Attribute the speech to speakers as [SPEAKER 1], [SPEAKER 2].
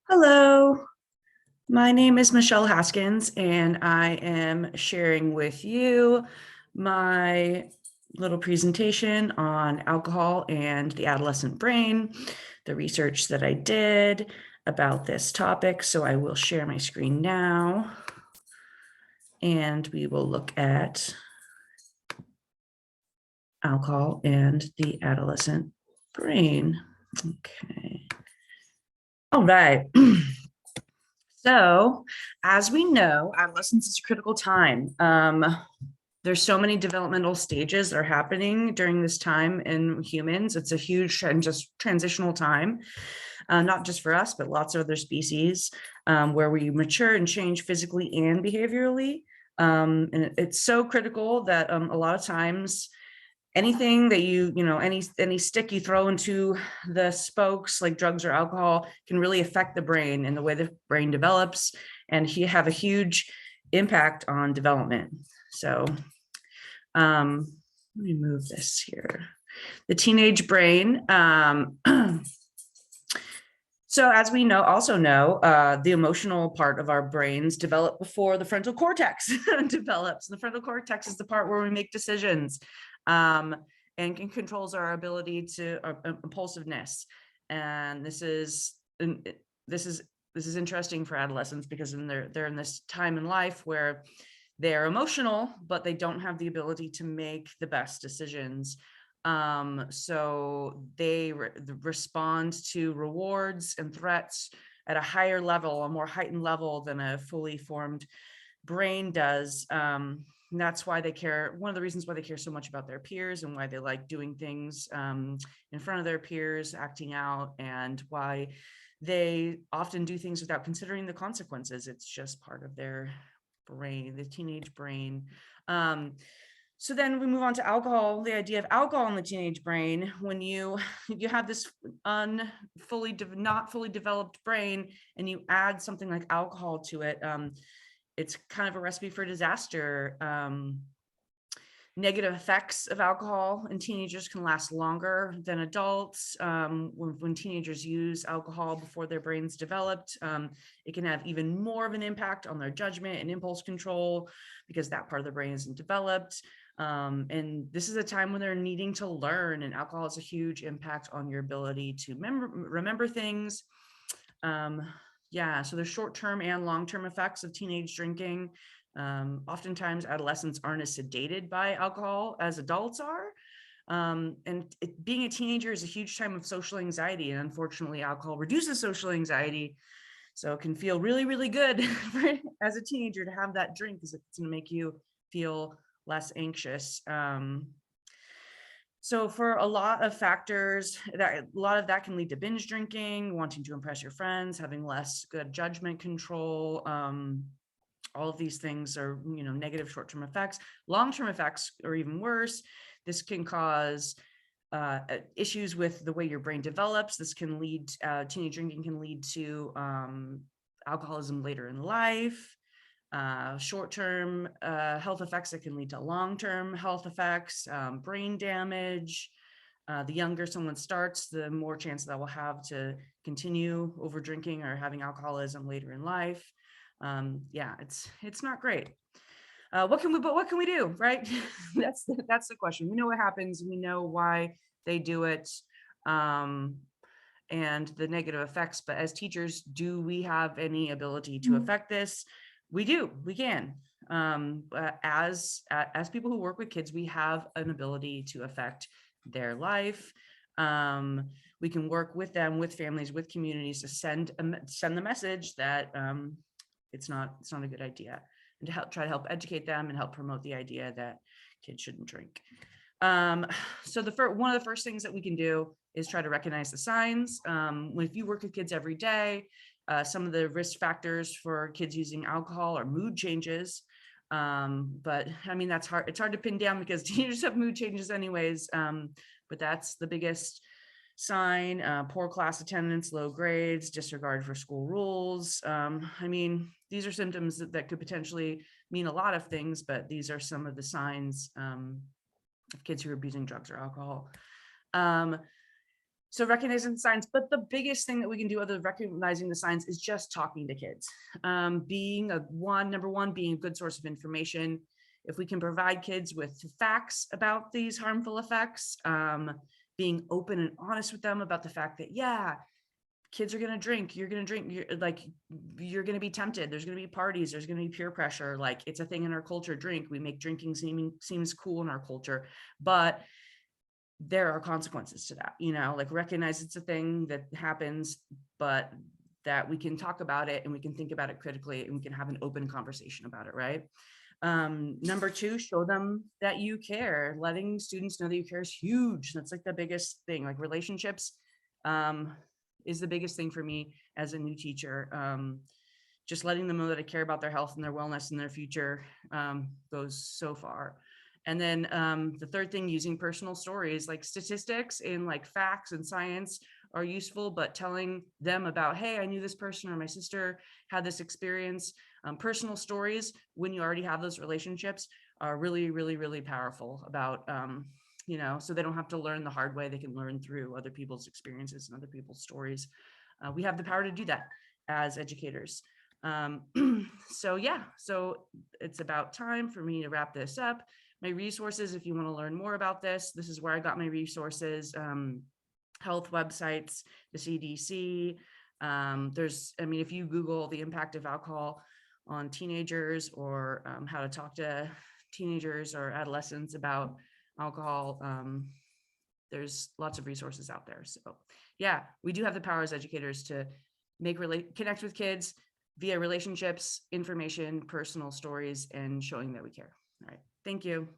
[SPEAKER 1] Hello, my name is Michelle Haskins, and I am sharing with you my little presentation on alcohol and the adolescent brain, the research that I did about this topic. So I will share my screen now, and we will look at alcohol and the adolescent brain. Okay. All right. So, as we know, adolescence is a critical time. There's so many developmental stages that are happening during this time in humans. It's a huge and just transitional time, not just for us, but lots of other species, where we mature and change physically and behaviorally. And it's so critical that a lot of times anything that any stick you throw into the spokes, like drugs or alcohol, can really affect the brain and the way the brain develops, and have a huge impact on development. So let me move this here. The teenage brain. So as we also know, the emotional part of our brains develop before the frontal cortex develops. The frontal cortex is the part where we make decisions, and controls our ability to impulsiveness. And this is interesting for adolescents because they're in this time in life where they're emotional, but they don't have the ability to make the best decisions. So they respond to rewards and threats at a higher level, a more heightened level than a fully formed brain does. And that's why they care. One of the reasons why they care so much about their peers and why they like doing things in front of their peers, acting out, and why they often do things without considering the consequences. It's just part of their brain, the teenage brain. So then we move on to alcohol, the idea of alcohol in the teenage brain. When you have this not fully developed brain and you add something like alcohol to it, it's kind of a recipe for disaster. Negative effects of alcohol in teenagers can last longer than adults. When teenagers use alcohol before their brain's developed, it can have even more of an impact on their judgment and impulse control because that part of the brain isn't developed. And this is a time when they're needing to learn, and alcohol has a huge impact on your ability to remember things. So there's short-term and long-term effects of teenage drinking. Oftentimes adolescents aren't as sedated by alcohol as adults are. Being a teenager is a huge time of social anxiety, and unfortunately alcohol reduces social anxiety. So it can feel really, really good as a teenager to have that drink, because it's going to make you feel less anxious. So for a lot of factors, a lot of that can lead to binge drinking, wanting to impress your friends, having less good judgment control. All of these things are, negative short-term effects. Long-term effects are even worse. This can cause issues with the way your brain develops. This can lead, teenage drinking can lead to alcoholism later in life. Short-term health effects that can lead to long-term health effects, brain damage. The younger someone starts, the more chance that will have to continue over drinking or having alcoholism later in life. It's not great. What can we do, right? that's the question. We know what happens. We know why they do it, and the negative effects. But as teachers, do we have any ability to affect this? We do. We can. As people who work with kids, we have an ability to affect their life. We can work with them, with families, with communities, to send the message that it's not a good idea, and to try to help educate them and help promote the idea that kids shouldn't drink. So one of the first things that we can do is try to recognize the signs. If you work with kids every day, some of the risk factors for kids using alcohol are mood changes. But I mean, that's hard. It's hard to pin down because teenagers have mood changes anyways. But that's the biggest sign. Poor class attendance, low grades, disregard for school rules. I mean, these are symptoms that could potentially mean a lot of things, but these are some of the signs of kids who are abusing drugs or alcohol. So recognizing the signs, but the biggest thing that we can do other than recognizing the signs is just talking to kids. Being number one, being a good source of information. If we can provide kids with facts about these harmful effects, being open and honest with them about the fact that, yeah, kids are going to drink, you're going to drink, you're going to be tempted. There's going to be parties. There's going to be peer pressure. Like, it's a thing in our culture, drink. We make drinking seems cool in our culture, but there are consequences to that, like recognize it's a thing that happens, but that we can talk about it and we can think about it critically and we can have an open conversation about it, right? Number two, show them that you care. Letting students know that you care is huge. That's like the biggest thing. Like relationships is the biggest thing for me as a new teacher. Just letting them know that I care about their health and their wellness and their future goes so far. And then the third thing, using personal stories, like statistics and like facts and science are useful, but telling them about, hey, I knew this person, or my sister had this experience. Personal stories, when you already have those relationships, are really, really, really powerful about, so they don't have to learn the hard way. They can learn through other people's experiences and other people's stories. We have the power to do that as educators. So it's about time for me to wrap this up. My resources, if you want to learn more about this is where I got my resources, health websites, the CDC. If you Google the impact of alcohol on teenagers, or how to talk to teenagers or adolescents about alcohol, there's lots of resources out there. So yeah, we do have the power as educators to connect with kids via relationships, information, personal stories, and showing that we care. All right. Thank you.